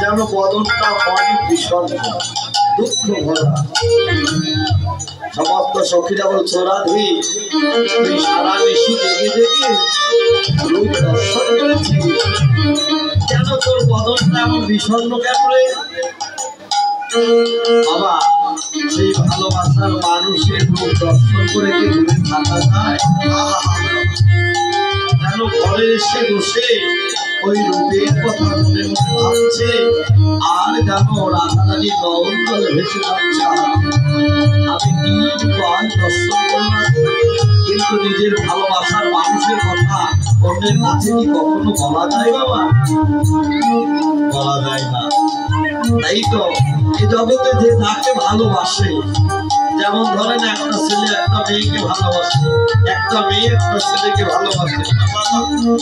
যেন বদনটা অনেক ভীষণ দুঃখ ভরা। সমস্ত সখীরা বলছো রাধি তুই সারা বেশি জেগে জেগে রূপ দর্শন করেছিস, কেন তোর বদনটা এমন বিষণ্ণ কেন রে? বাবা সেই ভালোবাসার মানুষের রূপ দর্শন করে কি দূরে থাকা যায়? কেন ঘরে এসে বসে ওই রূপের কথা মনে মনে ভাবছে, আর যেন রাধারানী নয়ন ভেসে যাচ্ছে। আমি কি আজ দর্শন করলাম, কিন্তু নিজের ভালোবাসার মানুষের কথা অন্যের কাছে কি কখনো বলা যায় বাবা? বলা যায় না। তাই তো এই জগতে যে যাকে ভালোবাসে, যেমন ধরেন একটা ছেলে একটা মেয়েকে ভালোবাসে, একটা মেয়ে একটা ছেলেকে ভালোবাসে,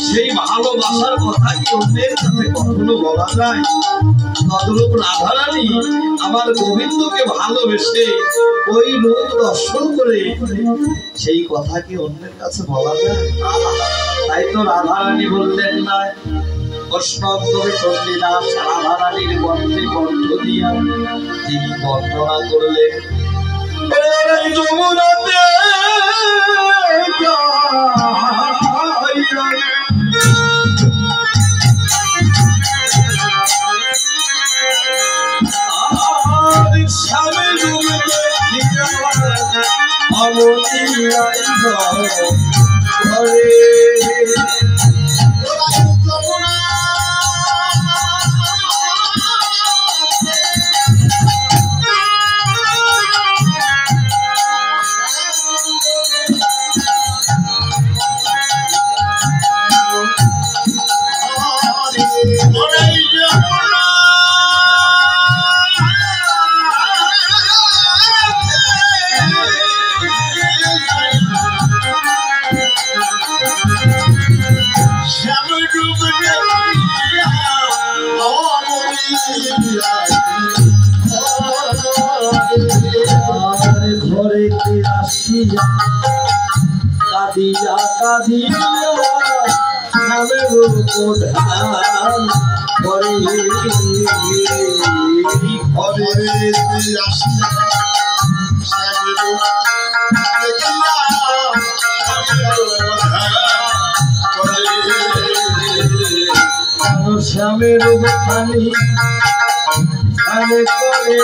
সেই ভালোবাসার কথা কি অন্যের কাছে কখনো বলা যায়? তদরূপ রাধারানী আমার গোবিন্দকে ভালোবেসে ওই রূপ দর্শন করে সেই কথা কি অন্যের কাছে বলা যায়? তাই তো রাধারানী বললেন না, বৈষ্ণব কবি চণ্ডীদাস রাধারানীর গন্থে কণ্ঠ দিয়া তিনি বর্ণনা করলেন, যমুনাতে ঘরেতে আসিয়া কাঁদিয়া কাঁদিয়া নামের প্রধান ঘরে ঘরেতে আসিয়া শ্যামের খানি খানে করে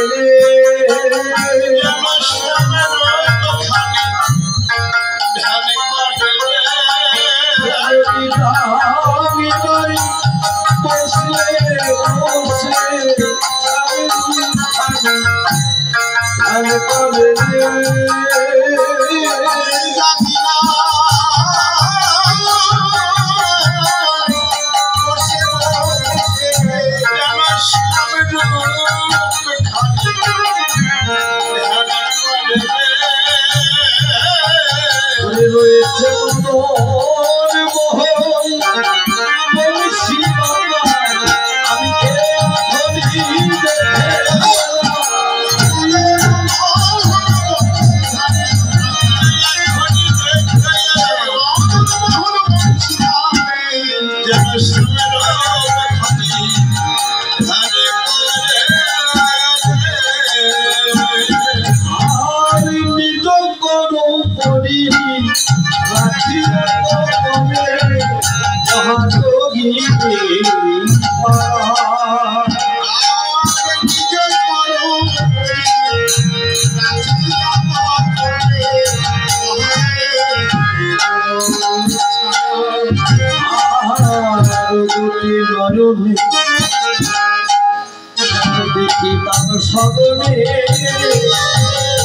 দেখি তার সদনে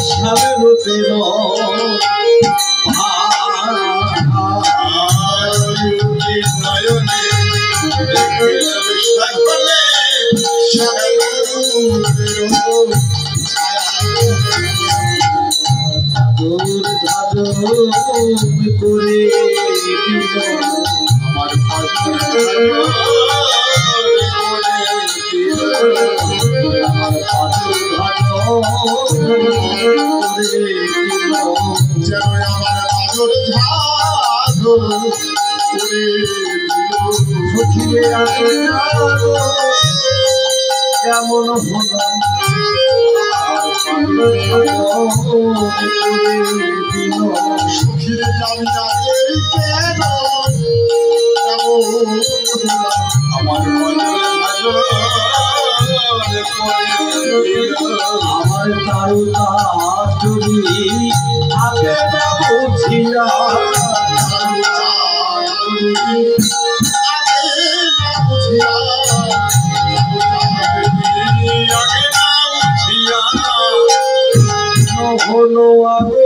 স্বামীর করে আমার যেন আমার বাজর ঝাঁঝর করে সখিরে আছে কেমন হলাম সখিরে আমি আগে কেন আমার আমার তারুতা যদি আগে না বুঝিয়া হলো আগো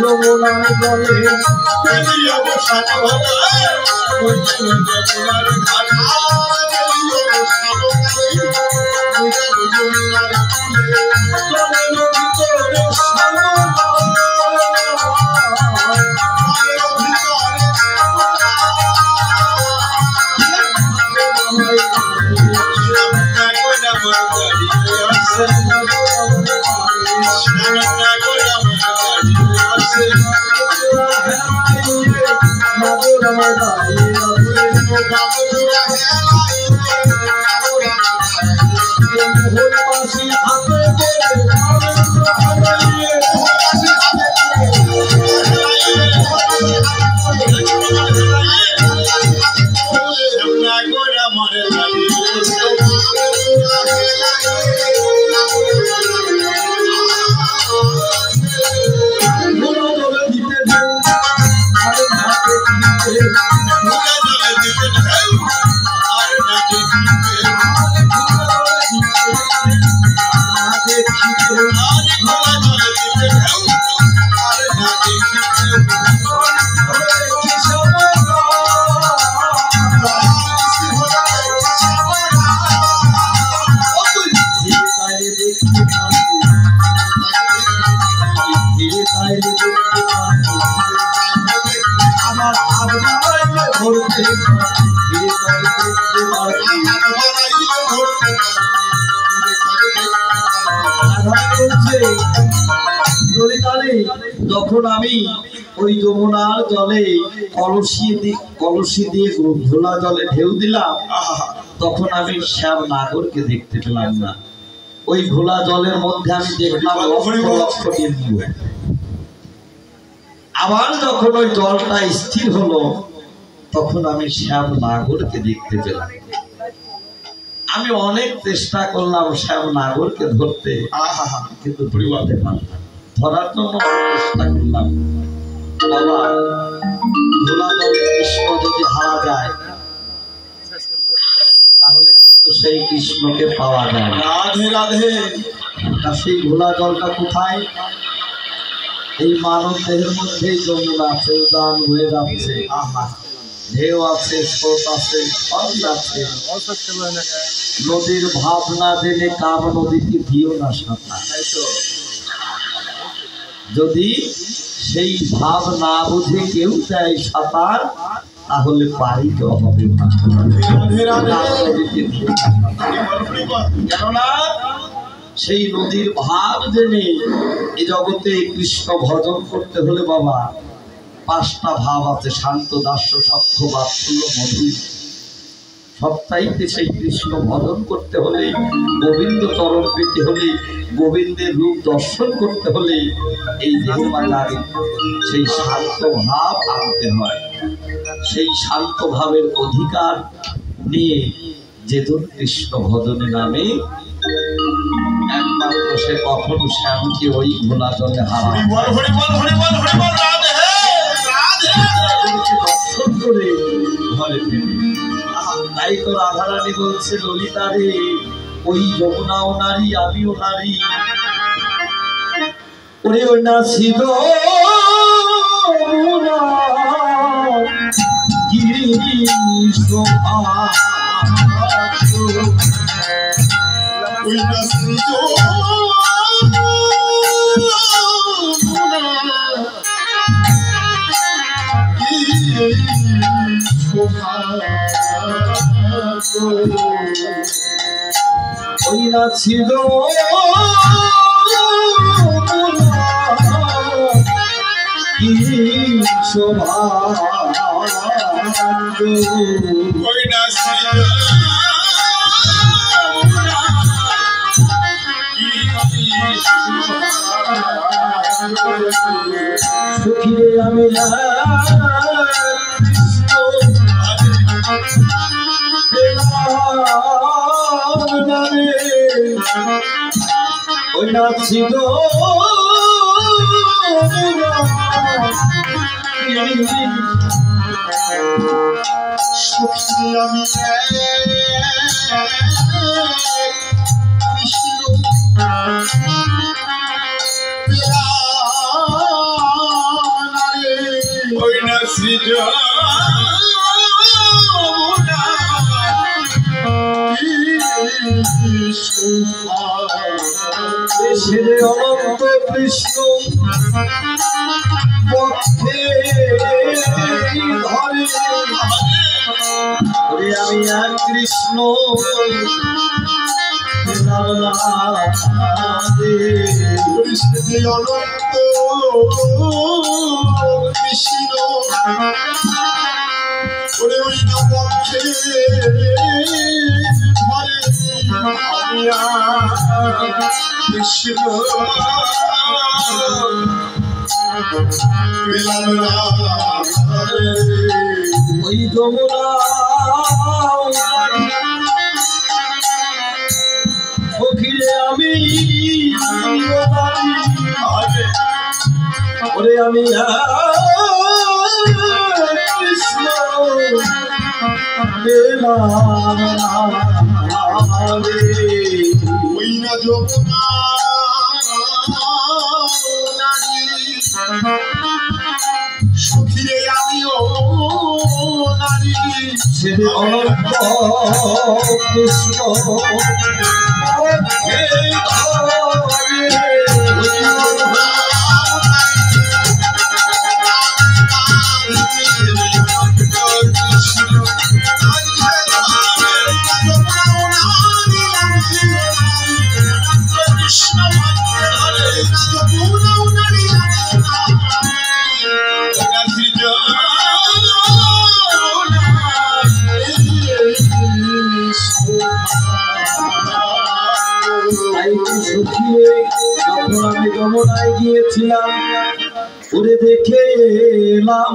যমুনার জলে অবসান হলো যখন আমি ওই যমুনার জলে কলসি দিয়ে ঘোলা জলে ঢেউ দিলাম, তখন আমি শ্যাম নাগরকে দেখতে পেলাম না। ওই ঘোলা জলের মধ্যে আমি দেখলাম লক্ষ লক্ষ বিন্দু। আবার যখন ওই জলটা স্থির হলো, তখন আমি শ্যাম নাগরকে দেখতে পেলাম। আমি অনেক চেষ্টা করলাম শ্যাম নাগরকে ধরতে, কিন্তু ধরতে পারলাম। ধরার জন্য চেষ্টা করলাম, বাবা ঘোলা জলে কৃষ্ণ যদি হারা যায় তাহলে তো সেই কৃষ্ণকে পাওয়া যায়। রাধে রাধে। সেই ঘোলা জলটা কোথায়? এই মানব দেহের মধ্যেই যমুনা আছে, উদান হয়ে যাচ্ছে, ঢেউ আছে, স্রোত আছে, সব আছে। নদীর ভাব না জেনে কাম নদীকে দিও না সাঁতার। যদি সেই ভাব না বুঝে কেউ চায় সাঁতার, তাহলে পারিতে হবে না। কেননা সেই নদীর ভাব জেনে এ জগতে কৃষ্ণ ভজন করতে হলে বাবা 5টা ভাব আছে, শান্ত, দাস্য, সখ্য, বাৎসল্য, মধুর। সবটাইতে সেই কৃষ্ণ ভজন করতে হলে, গোবিন্দ চরণ পেতে হলে, গোবিন্দের রূপ দর্শন করতে হলে এই দেহমাতারে সেই শান্ত ভাব আনতে হয়। সেই শান্ত ভাবের অধিকার নিয়ে যেজন কৃষ্ণ ভজনে নামে, একমাত্র সে কখনো শ্যামকে ওই ঘোলা জলে হারায়। তাই তো রাধারানী বলছে ললিতা রে ওই যমুনাও নারী আমিও নারী ওরে ওই না ছিল ওই নাসিত ওই না ছিল কি শোভা ওই নাসিত সুখীরে আমি ওই নাচিত সুখী আমি কৃষ্ণ ওই নাসিত দেশের অনন্ত কৃষ্ণ পক্ষে ধরে আমি এক কৃষ্ণ অনন্ত কৃষ্ণ ওরে ওই না পক্ষে কৃষ্ণ ওই যমুনা ফকিরে আমি ওরে আমি কৃষ্ণ ওই না যমুনা সুখীরে আমিও নারী ছেলে অনন্ত কৃষ্ণ যখন আমি যমুনায় গিয়েছিলাম ওরে দেখে এলাম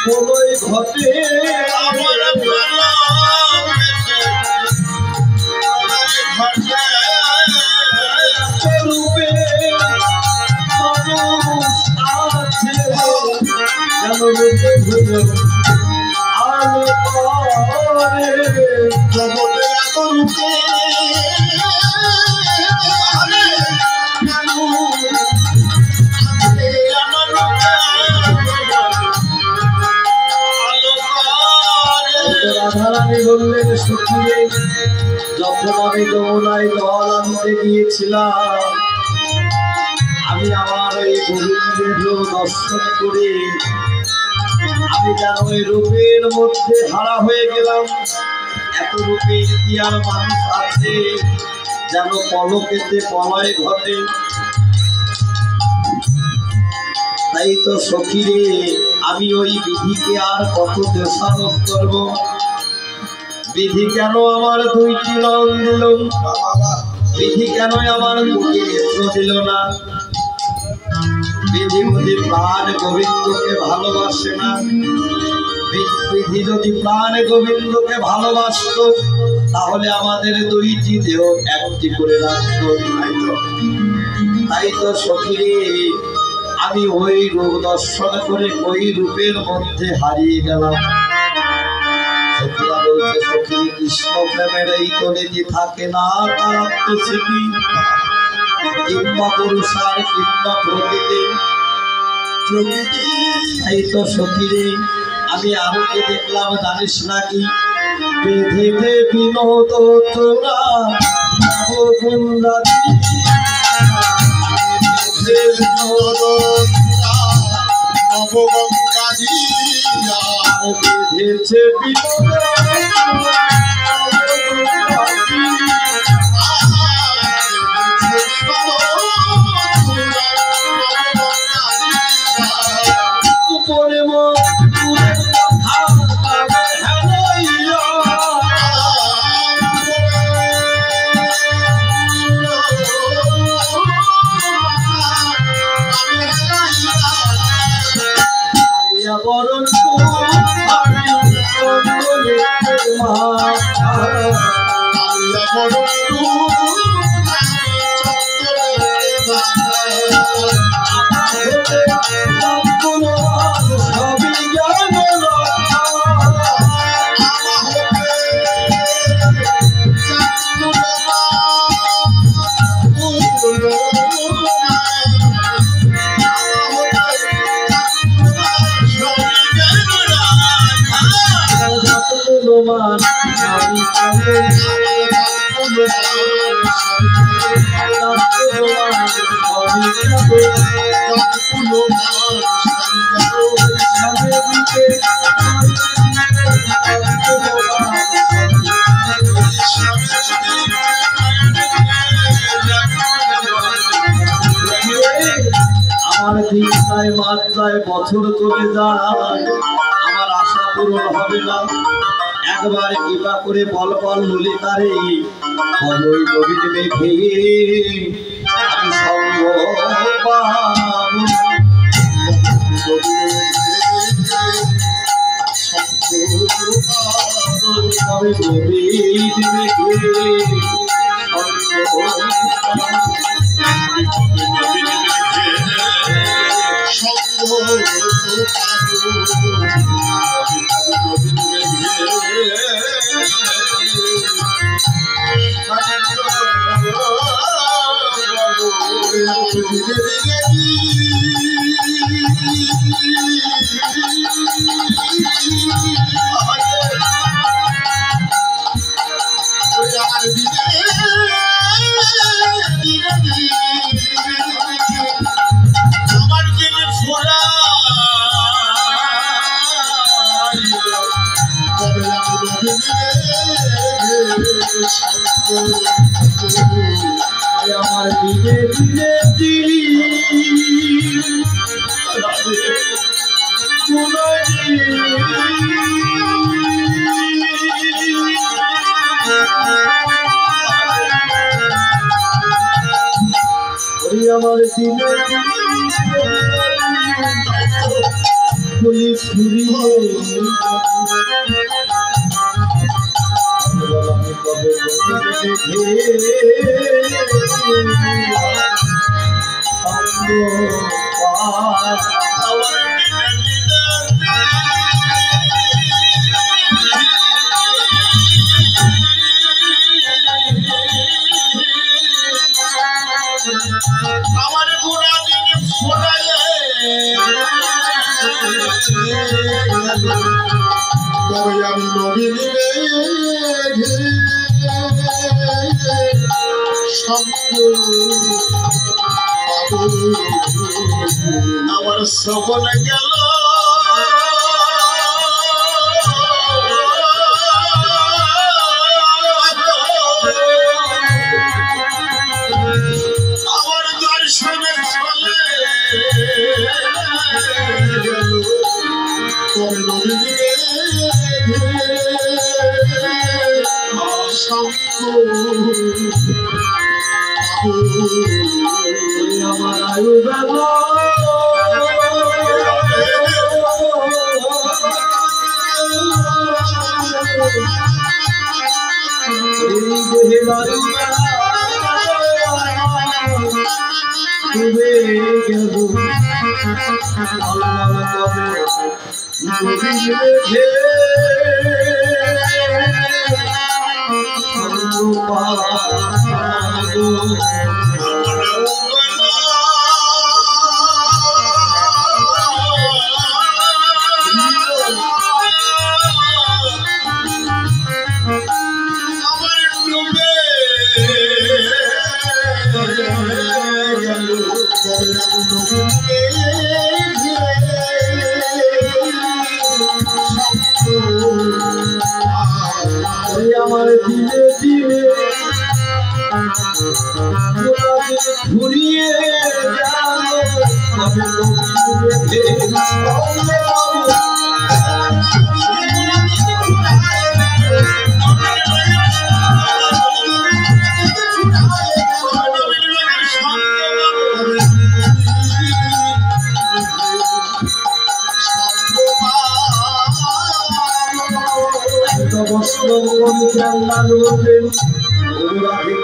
প্রলয় ঘটে আমার রূপে মানুষ আছে যেন রূপে ঘুরে আলো করে জগতে এত রূপে রাধারানী বললেন সখী যখন আমি যমুনায় জল আনতে গিয়েছিলাম আমি আমার এই গোবিন্দের দর্শন করে আমি যেন ওই রূপের মধ্যে হারা হয়ে গেলাম। এত রূপের কি আর মানুষ আছে যেন পলকেতে প্রলয় ঘটে। তাই তো সখী রে আমি ওই বিধিকে আর কত দোষারোপ করব। বিধি কেন আমার দুইটি রং দিল, বিধি কেন আমার মুখে নেত্র দিল না। বিধি যদি প্রাণ গোবিন্দকে ভালোবাসে না, বিধি যদি প্রাণ গোবিন্দকে ভালোবাসত তাহলে আমাদের দুইটি দেহ একটি করে রাখত। তাই তো সখী রে আমি ওই রূপ দর্শন করে ওই রূপের মধ্যে হারিয়ে গেলাম। সখীরা বলছে সখী কৃষ্ণ প্রেমের এই তলেটি থাকে না তার আত্মস্মৃতি কিংবা পুরুষার কিংবা প্রকৃতি। এই তো সখী রে আমি আরো কে দেখলাম জানিস নাকি, বেঁধে বিনোদ তোরা নবগুন্ডারি বেঁধেছে বিনোদ উপরে বরণ সবই জ্ঞান আমার দিনটায় মাত্রায় বছর চলে যায় আমার আশা পূরণ হবে না। একবার কৃপা করে বল বল ললিতারে বলই নবীন মেঘে আমি সঙ্গ পাবো। তবে নবীন মেঘে আমার দিনে দিনে আমার দিনে ফুলি ফুরিয়ে আমি কবে আমার গোড়া দিন ফোটালে তবে আমি নবীন আমার সবনে গেল আমার দর্শনে চলে তবে নবীনে আমার আয়ু গেল আমার দিনে দিনে ঘুরিয়ে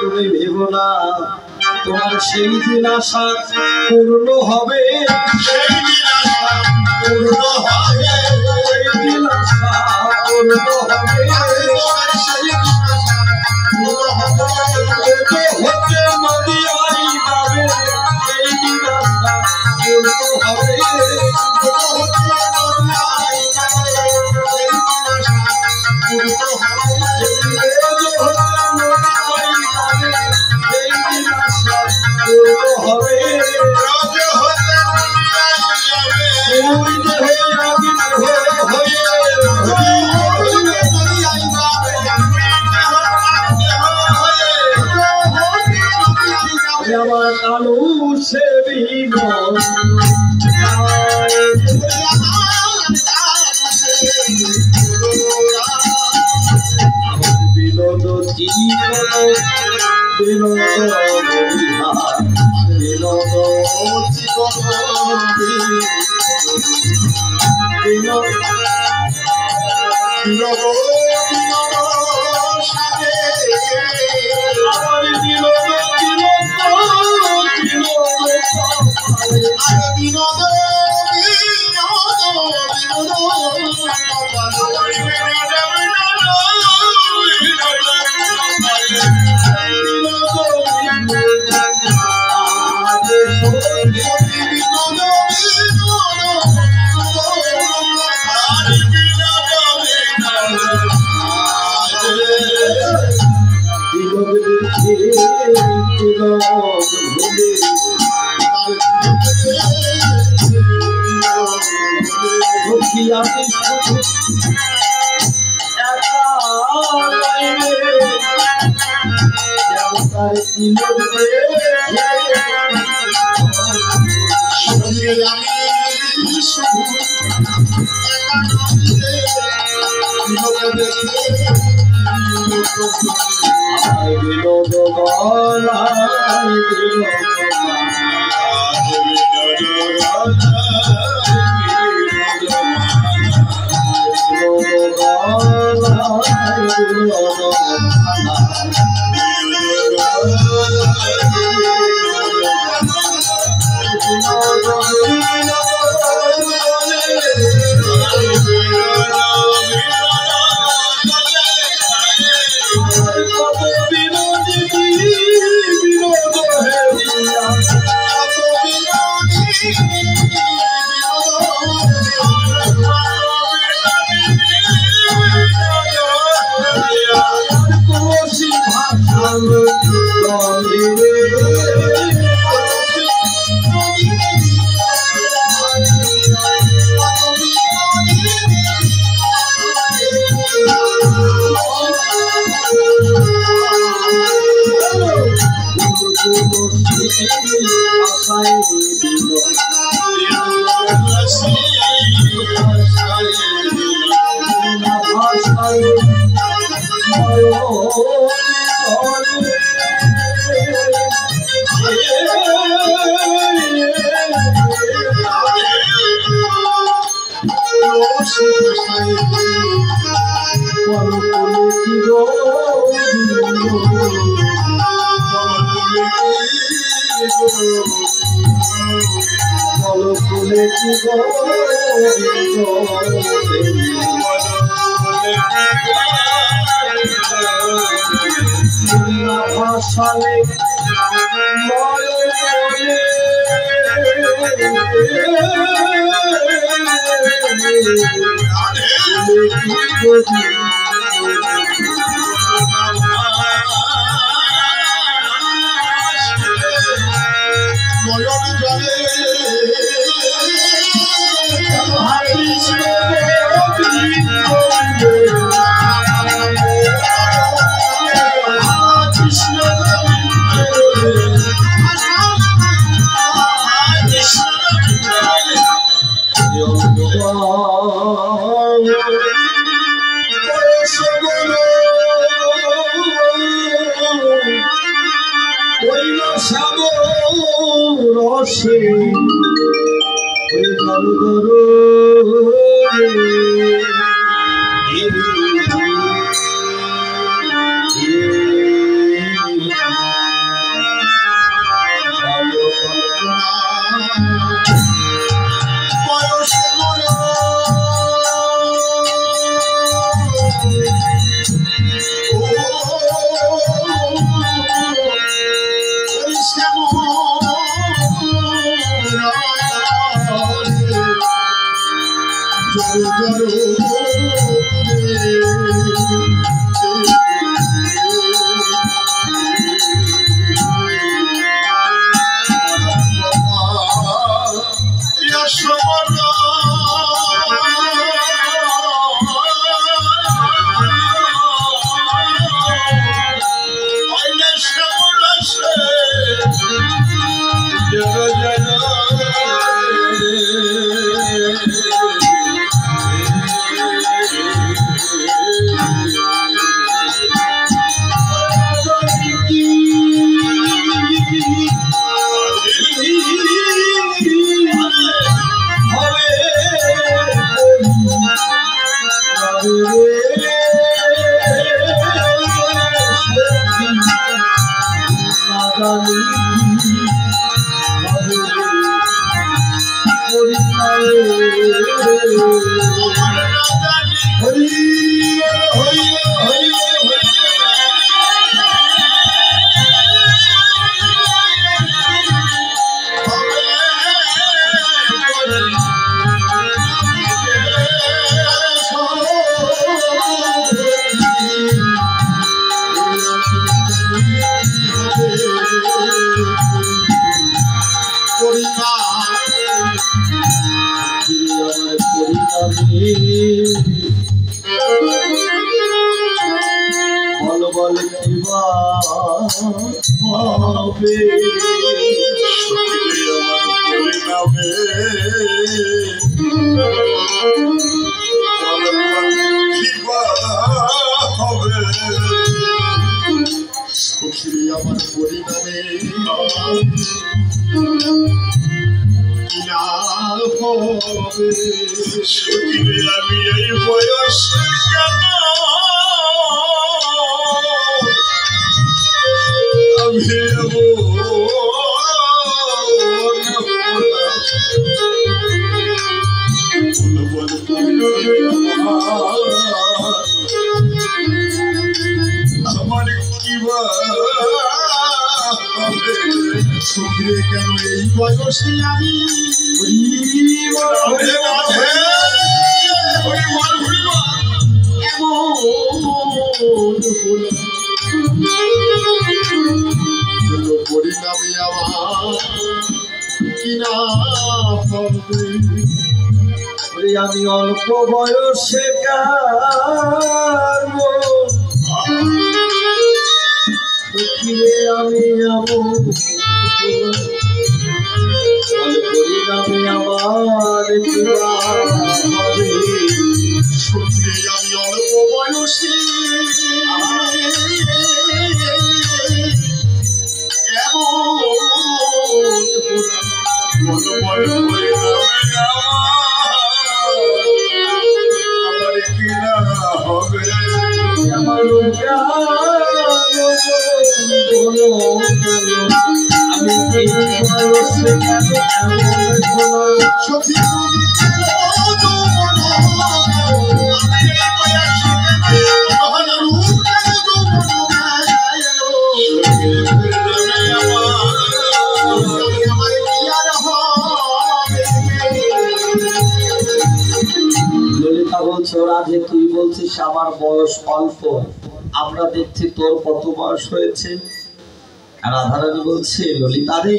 তুমি ভেবো না তোমার সেই দিন আশা পূর্ণ হবে সেই দিন আশা পূর্ণ হবে হতে নদী আই পাবে সেই দিন আশা পূর্ণ হবে আমার আলু সে বিনোদ বিনোদ আমি অল্প বয়সে আমি বলে পরিণামে আমার বিবাহ হবে। সত্যি আমি অল্প বয়সী এমন আমার কিনা হবে। আমার বলো আমি এই বয়সে কেন এমন হলাম? সত্যি ললিতা বলছে ওরা যে তুই বলছিস আমার বয়স অল্প, আমরা দেখছি তোর কত বয়স হয়েছে। আর রাধারানী বলছে ললিতা রে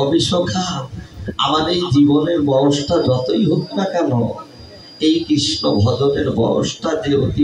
অবিশোখা, আমার এই জীবনের বয়সটা যতই হোক না কেন, এই কৃষ্ণ ভজনের বয়সটা যে অতি